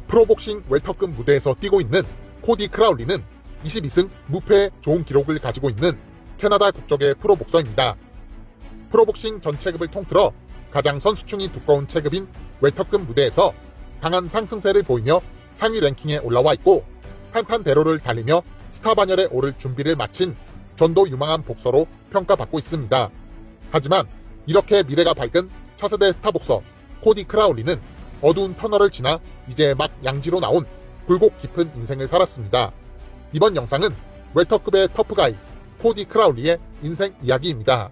프로복싱 웰터급 무대에서 뛰고 있는 코디 크라울리는 22승 무패의 좋은 기록을 가지고 있는 캐나다 국적의 프로복서입니다. 프로복싱 전 체급을 통틀어 가장 선수층이 두꺼운 체급인 웰터급 무대에서 강한 상승세를 보이며 상위 랭킹에 올라와 있고 탄탄대로를 달리며 스타 반열에 오를 준비를 마친 전도 유망한 복서로 평가받고 있습니다. 하지만 이렇게 미래가 밝은 차세대 스타 복서 코디 크라울리는 어두운 터널을 지나 이제 막 양지로 나온 굴곡 깊은 인생을 살았습니다. 이번 영상은 웰터급의 터프가이 코디 크라울리의 인생 이야기입니다.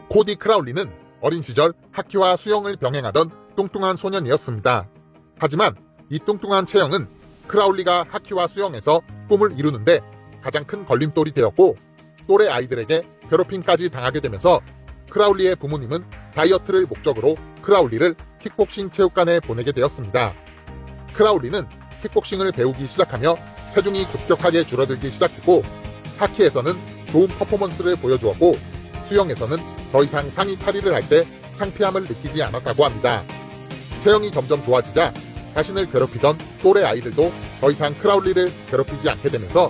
코디 크라울리는 어린 시절 하키와 수영을 병행하던 뚱뚱한 소년이었습니다. 하지만 이 뚱뚱한 체형은 크라울리가 하키와 수영에서 꿈을 이루는데 가장 큰 걸림돌이 되었고 또래 아이들에게 괴롭힘까지 당하게 되면서 크라울리의 부모님은 다이어트를 목적으로 크라울리를 킥복싱 체육관에 보내게 되었습니다. 크라울리는 킥복싱을 배우기 시작하며 체중이 급격하게 줄어들기 시작했고 하키에서는 좋은 퍼포먼스를 보여주었고 수영에서는 더 이상 상의 탈의를 할 때 창피함을 느끼지 않았다고 합니다. 체형이 점점 좋아지자 자신을 괴롭히던 또래 아이들도 더 이상 크라울리를 괴롭히지 않게 되면서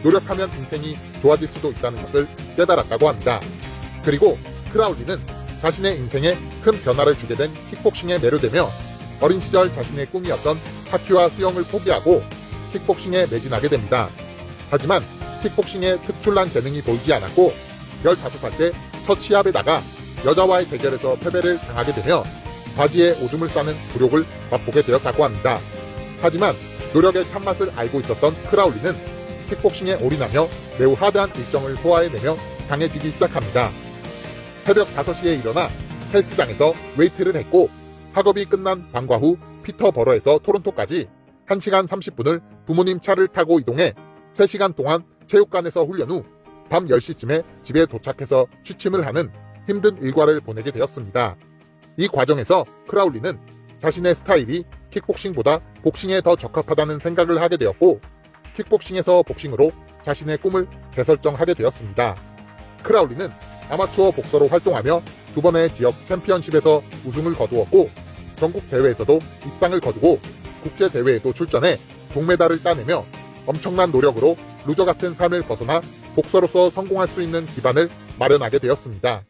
노력하면 인생이 좋아질 수도 있다는 것을 깨달았다고 합니다. 그리고 크라울리는 자신의 인생에 큰 변화를 주게 된 킥복싱에 매료되며 어린 시절 자신의 꿈이었던 하키와 수영을 포기하고 킥복싱에 매진하게 됩니다. 하지만 킥복싱에 특출난 재능이 보이지 않았고 15살 때 첫 시합에 나가 여자와의 대결에서 패배를 당하게 되며 바지에 오줌을 싸는 굴욕을 맛보게 되었다고 합니다. 하지만 노력의 참맛을 알고 있었던 크라울리는 킥복싱에 올인하며 매우 하드한 일정을 소화해내며 강해지기 시작합니다. 새벽 5시에 일어나 헬스장에서 웨이트를 했고 학업이 끝난 방과 후 피터버러에서 토론토까지 1시간 30분을 부모님 차를 타고 이동해 3시간 동안 체육관에서 훈련 후 밤 10시쯤에 집에 도착해서 취침을 하는 힘든 일과를 보내게 되었습니다. 이 과정에서 크라울리는 자신의 스타일이 킥복싱보다 복싱에 더 적합하다는 생각을 하게 되었고 킥복싱에서 복싱으로 자신의 꿈을 재설정하게 되었습니다. 크라울리는 아마추어 복서로 활동하며 2번의 지역 챔피언십에서 우승을 거두었고 전국 대회에서도 입상을 거두고 국제 대회에도 출전해 동메달을 따내며 엄청난 노력으로 루저 같은 삶을 벗어나 복서로서 성공할 수 있는 기반을 마련하게 되었습니다.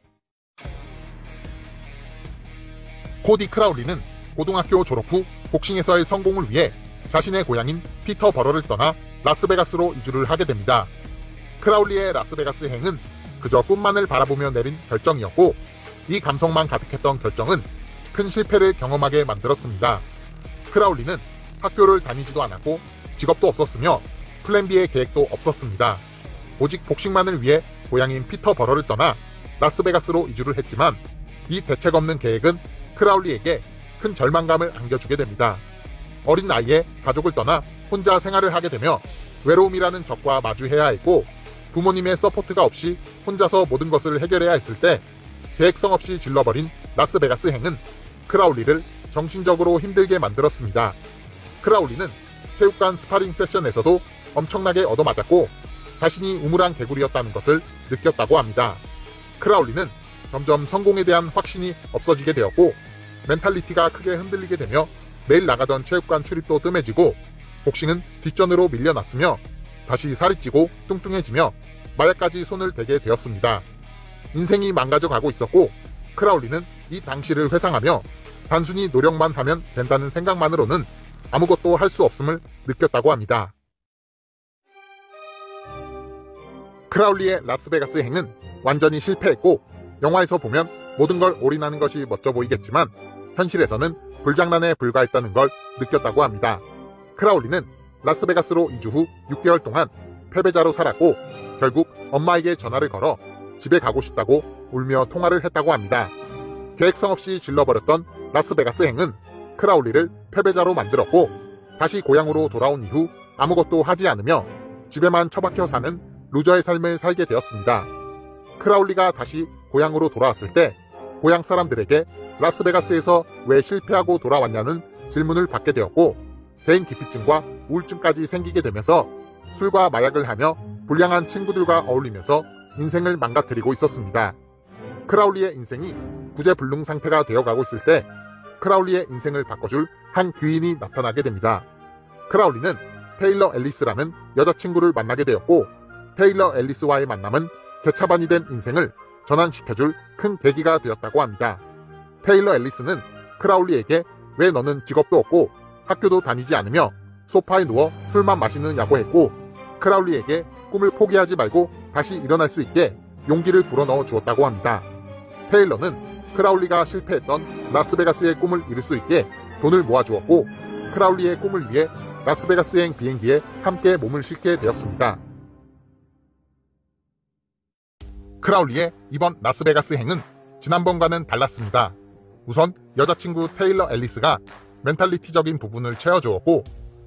코디 크라울리는 고등학교 졸업 후 복싱에서의 성공을 위해 자신의 고향인 피터버러를 떠나 라스베가스로 이주를 하게 됩니다. 크라울리의 라스베가스 행은 그저 꿈만을 바라보며 내린 결정이었고 이 감성만 가득했던 결정은 큰 실패를 경험하게 만들었습니다. 크라울리는 학교를 다니지도 않았고 직업도 없었으며 플랜 B의 계획도 없었습니다. 오직 복싱만을 위해 고향인 피터버러를 떠나 라스베가스로 이주를 했지만 이 대책 없는 계획은 크라울리에게 큰 절망감을 안겨주게 됩니다. 어린 나이에 가족을 떠나 혼자 생활을 하게 되며 외로움이라는 적과 마주해야 했고 부모님의 서포트가 없이 혼자서 모든 것을 해결해야 했을 때 계획성 없이 질러버린 라스베가스 행은 크라울리를 정신적으로 힘들게 만들었습니다. 크라울리는 체육관 스파링 세션에서도 엄청나게 얻어맞았고 자신이 우물한 개구리였다는 것을 느꼈다고 합니다. 크라울리는 점점 성공에 대한 확신이 없어지게 되었고 멘탈리티가 크게 흔들리게 되며 매일 나가던 체육관 출입도 뜸해지고 복싱은 뒷전으로 밀려났으며 다시 살이 찌고 뚱뚱해지며 마약까지 손을 대게 되었습니다. 인생이 망가져가고 있었고 크라울리는 이 당시를 회상하며 단순히 노력만 하면 된다는 생각만으로는 아무것도 할 수 없음을 느꼈다고 합니다. 크라울리의 라스베가스 행은 완전히 실패했고 영화에서 보면 모든 걸 올인하는 것이 멋져 보이겠지만 현실에서는 불장난에 불과했다는 걸 느꼈다고 합니다. 크라울리는 라스베가스로 이주 후 6개월 동안 패배자로 살았고 결국 엄마에게 전화를 걸어 집에 가고 싶다고 울며 통화를 했다고 합니다. 계획성 없이 질러버렸던 라스베가스 행은 크라울리를 패배자로 만들었고 다시 고향으로 돌아온 이후 아무것도 하지 않으며 집에만 처박혀 사는 루저의 삶을 살게 되었습니다. 크라울리가 다시 고향으로 돌아왔을 때 고향 사람들에게 라스베가스에서 왜 실패하고 돌아왔냐는 질문을 받게 되었고 개인 기피증과 우울증까지 생기게 되면서 술과 마약을 하며 불량한 친구들과 어울리면서 인생을 망가뜨리고 있었습니다. 크라울리의 인생이 구제불능 상태가 되어가고 있을 때 크라울리의 인생을 바꿔줄 한 귀인이 나타나게 됩니다. 크라울리는 테일러 앨리스라는 여자친구를 만나게 되었고, 테일러 앨리스와의 만남은 개차반이 된 인생을 전환시켜줄 큰 계기가 되었다고 합니다. 테일러 앨리스는 크라울리에게 왜 너는 직업도 없고 학교도 다니지 않으며 소파에 누워 술만 마시느냐고 했고, 크라울리에게 꿈을 포기하지 말고 다시 일어날 수 있게 용기를 불어넣어 주었다고 합니다. 테일러는 크라울리가 실패했던 라스베가스의 꿈을 이룰 수 있게 돈을 모아주었고, 크라울리의 꿈을 위해 라스베가스행 비행기에 함께 몸을 싣게 되었습니다. 크라울리의 이번 라스베가스행은 지난번과는 달랐습니다. 우선 여자친구 테일러 앨리스가 멘탈리티적인 부분을 채워주었고,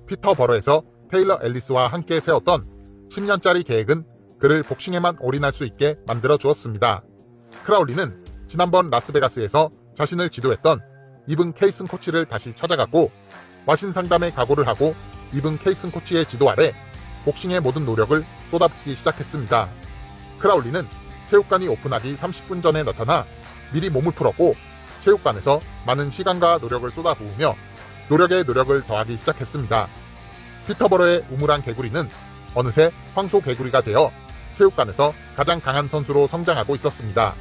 피터 버러에서 테일러 앨리스와 함께 세웠던 10년짜리 계획은 그를 복싱에만 올인할 수 있게 만들어 주었습니다. 크라울리는 지난번 라스베가스에서 자신을 지도했던 이븐 케이슨 코치를 다시 찾아갔고, 와신 상담에 각오를 하고 이븐 케이슨 코치의 지도 아래 복싱의 모든 노력을 쏟아붓기 시작했습니다. 크라울리는 체육관이 오픈하기 30분 전에 나타나 미리 몸을 풀었고, 체육관에서 많은 시간과 노력을 쏟아부으며 노력에 노력을 더하기 시작했습니다. 피터버러의 우물안 개구리는 어느새 황소 개구리가 되어 체육관에서 가장 강한 선수로 성장하고 있었습니다.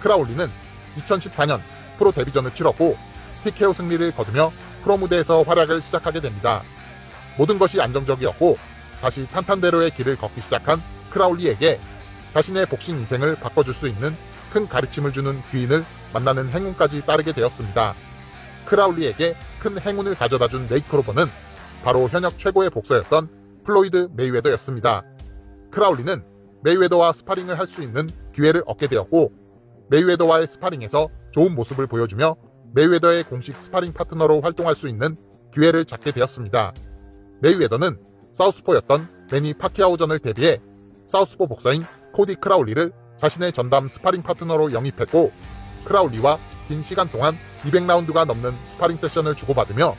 크라울리는 2014년 프로 데뷔전을 치렀고 TKO 승리를 거두며 프로 무대에서 활약을 시작하게 됩니다. 모든 것이 안정적이었고 다시 탄탄대로의 길을 걷기 시작한 크라울리에게 자신의 복싱 인생을 바꿔줄 수 있는 큰 가르침을 주는 귀인을 만나는 행운까지 따르게 되었습니다. 크라울리에게 큰 행운을 가져다준 네이크로버는 바로 현역 최고의 복서였던 플로이드 메이웨더였습니다. 크라울리는 메이웨더와 스파링을 할 수 있는 기회를 얻게 되었고, 메이웨더와의 스파링에서 좋은 모습을 보여주며 메이웨더의 공식 스파링 파트너로 활동할 수 있는 기회를 잡게 되었습니다. 메이웨더는 사우스포였던 매니 파키아오전을 대비해 사우스포 복서인 코디 크라울리를 자신의 전담 스파링 파트너로 영입했고, 크라울리와 긴 시간 동안 200라운드가 넘는 스파링 세션을 주고받으며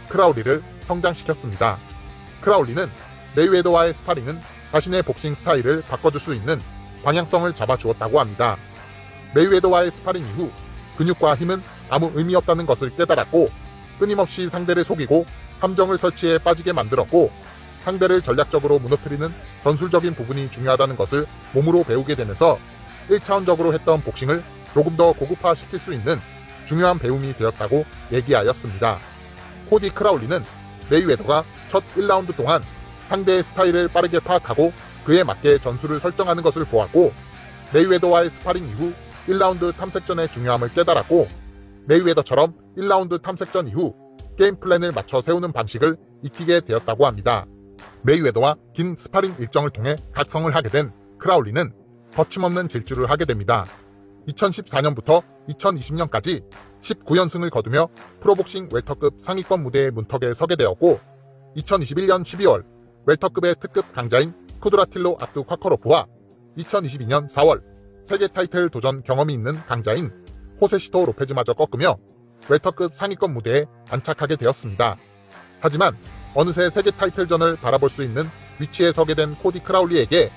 크라울리를 성장시켰습니다. 크라울리는 메이웨더와의 스파링은 자신의 복싱 스타일을 바꿔줄 수 있는 방향성을 잡아주었다고 합니다. 메이웨더와의 스파링 이후 근육과 힘은 아무 의미 없다는 것을 깨달았고, 끊임없이 상대를 속이고 함정을 설치해 빠지게 만들었고, 상대를 전략적으로 무너뜨리는 전술적인 부분이 중요하다는 것을 몸으로 배우게 되면서 1차원적으로 했던 복싱을 조금 더 고급화시킬 수 있는 중요한 배움이 되었다고 얘기하였습니다. 코디 크라울리는 메이웨더가 첫 1라운드 동안 상대의 스타일을 빠르게 파악하고 그에 맞게 전술을 설정하는 것을 보았고, 메이웨더와의 스파링 이후 1라운드 탐색전의 중요함을 깨달았고, 메이웨더처럼 1라운드 탐색전 이후 게임 플랜을 맞춰 세우는 방식을 익히게 되었다고 합니다. 메이웨더와 긴 스파링 일정을 통해 각성을 하게 된 크라울리는 거침없는 질주를 하게 됩니다. 2014년부터 2020년까지 19연승을 거두며 프로복싱 웰터급 상위권 무대의 문턱에 서게 되었고, 2021년 12월 웰터급의 특급 강자인 쿠드라틸로 압두 콰커로프와 2022년 4월 세계 타이틀 도전 경험이 있는 강자인 호세시토 로페즈마저 꺾으며 웰터급 상위권 무대에 안착하게 되었습니다. 하지만 어느새 세계 타이틀전을 바라볼 수 있는 위치에 서게 된 코디 크라울리에게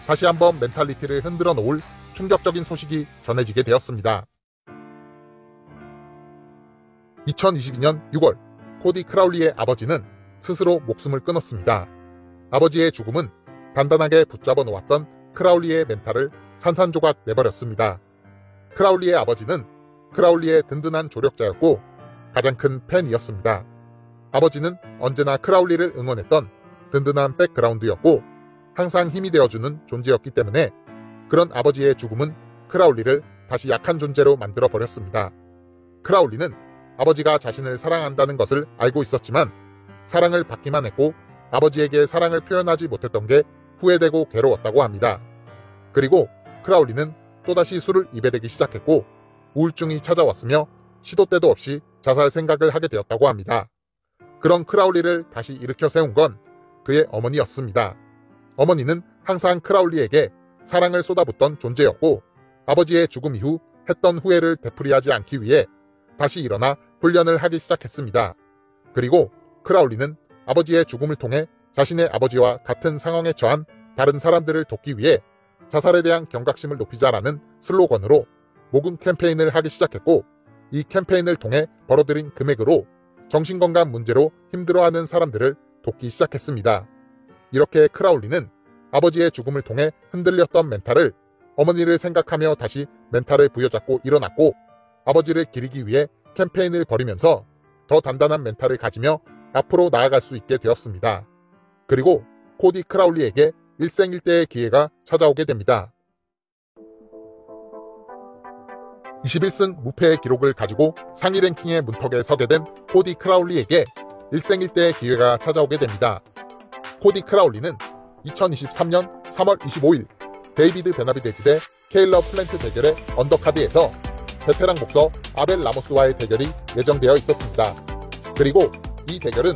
다시 한번 멘탈리티를 흔들어 놓을 충격적인 소식이 전해지게 되었습니다. 2022년 6월 코디 크라울리의 아버지는 스스로 목숨을 끊었습니다. 아버지의 죽음은 단단하게 붙잡아 놓았던 크라울리의 멘탈을 산산조각 내버렸습니다. 크라울리의 아버지는 크라울리의 든든한 조력자였고 가장 큰 팬이었습니다. 아버지는 언제나 크라울리를 응원했던 든든한 백그라운드였고 항상 힘이 되어주는 존재였기 때문에 그런 아버지의 죽음은 크라울리를 다시 약한 존재로 만들어버렸습니다. 크라울리는 아버지가 자신을 사랑한다는 것을 알고 있었지만 사랑을 받기만 했고 아버지에게 사랑을 표현하지 못했던 게 후회되고 괴로웠다고 합니다. 그리고 크라울리는 또다시 술을 입에 대기 시작했고 우울증이 찾아왔으며 시도 때도 없이 자살 생각을 하게 되었다고 합니다. 그런 크라울리를 다시 일으켜 세운 건 그의 어머니였습니다. 어머니는 항상 크라울리에게 사랑을 쏟아붓던 존재였고 아버지의 죽음 이후 했던 후회를 되풀이하지 않기 위해 다시 일어나 훈련을 하기 시작했습니다. 그리고 크라울리는 아버지의 죽음을 통해 자신의 아버지와 같은 상황에 처한 다른 사람들을 돕기 위해 자살에 대한 경각심을 높이자라는 슬로건으로 모금 캠페인을 하기 시작했고 이 캠페인을 통해 벌어들인 금액으로 정신건강 문제로 힘들어하는 사람들을 돕기 시작했습니다. 이렇게 크라울리는 아버지의 죽음을 통해 흔들렸던 멘탈을 어머니를 생각하며 다시 멘탈을 부여잡고 일어났고, 아버지를 기리기 위해 캠페인을 벌이면서 더 단단한 멘탈을 가지며 앞으로 나아갈 수 있게 되었습니다. 그리고 코디 크라울리에게 일생일대의 기회가 찾아오게 됩니다. 21승 무패의 기록을 가지고 상위 랭킹의 문턱에 서게 된 코디 크라울리에게 일생일대의 기회가 찾아오게 됩니다. 코디 크라울리는 2023년 3월 25일 데이비드 베나비데즈 대 케일러 플랜트 대결의 언더카드에서 베테랑 복서 아벨 라모스와의 대결이 예정되어 있었습니다. 그리고 이 대결은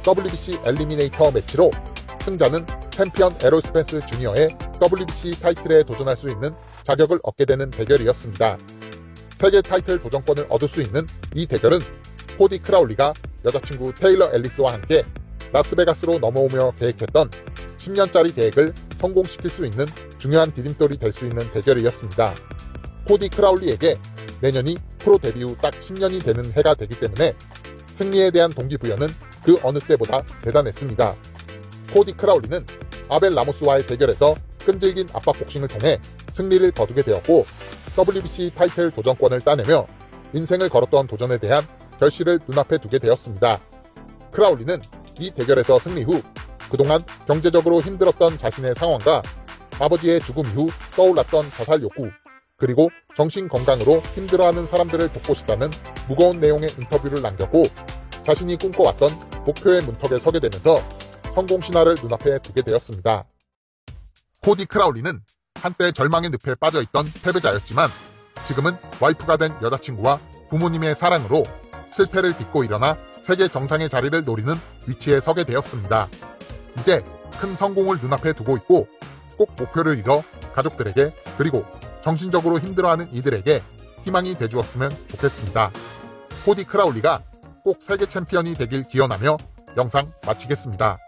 WBC 엘리미네이터 매치로 승자는 챔피언 에롤 스펜스 주니어의 WBC 타이틀에 도전할 수 있는 자격을 얻게 되는 대결이었습니다. 세계 타이틀 도전권을 얻을 수 있는 이 대결은 코디 크라울리가 여자친구 테일러 앨리스와 함께 라스베가스로 넘어오며 계획했던 10년짜리 계획을 성공시킬 수 있는 중요한 디딤돌이 될 수 있는 대결이었습니다. 코디 크라울리에게 내년이 프로 데뷔 후 딱 10년이 되는 해가 되기 때문에 승리에 대한 동기부여는 그 어느 때보다 대단했습니다. 코디 크라울리는 아벨 라모스와의 대결에서 끈질긴 압박 복싱을 통해 승리를 거두게 되었고, WBC 타이틀 도전권을 따내며 인생을 걸었던 도전에 대한 결실을 눈앞에 두게 되었습니다. 크라울리는 이 대결에서 승리 후 그동안 경제적으로 힘들었던 자신의 상황과 아버지의 죽음 이후 떠올랐던 자살 욕구, 그리고 정신건강으로 힘들어하는 사람들을 돕고 싶다는 무거운 내용의 인터뷰를 남겼고, 자신이 꿈꿔왔던 목표의 문턱에 서게 되면서 성공 신화를 눈앞에 두게 되었습니다. 코디 크라울리는 한때 절망의 늪에 빠져있던 패배자였지만 지금은 와이프가 된 여자친구와 부모님의 사랑으로 실패를 딛고 일어나 세계 정상의 자리를 노리는 위치에 서게 되었습니다. 이제 큰 성공을 눈앞에 두고 있고 꼭 목표를 이뤄 가족들에게, 그리고 정신적으로 힘들어하는 이들에게 희망이 돼주었으면 좋겠습니다. 코디 크라울리가 꼭 세계 챔피언이 되길 기원하며 영상 마치겠습니다.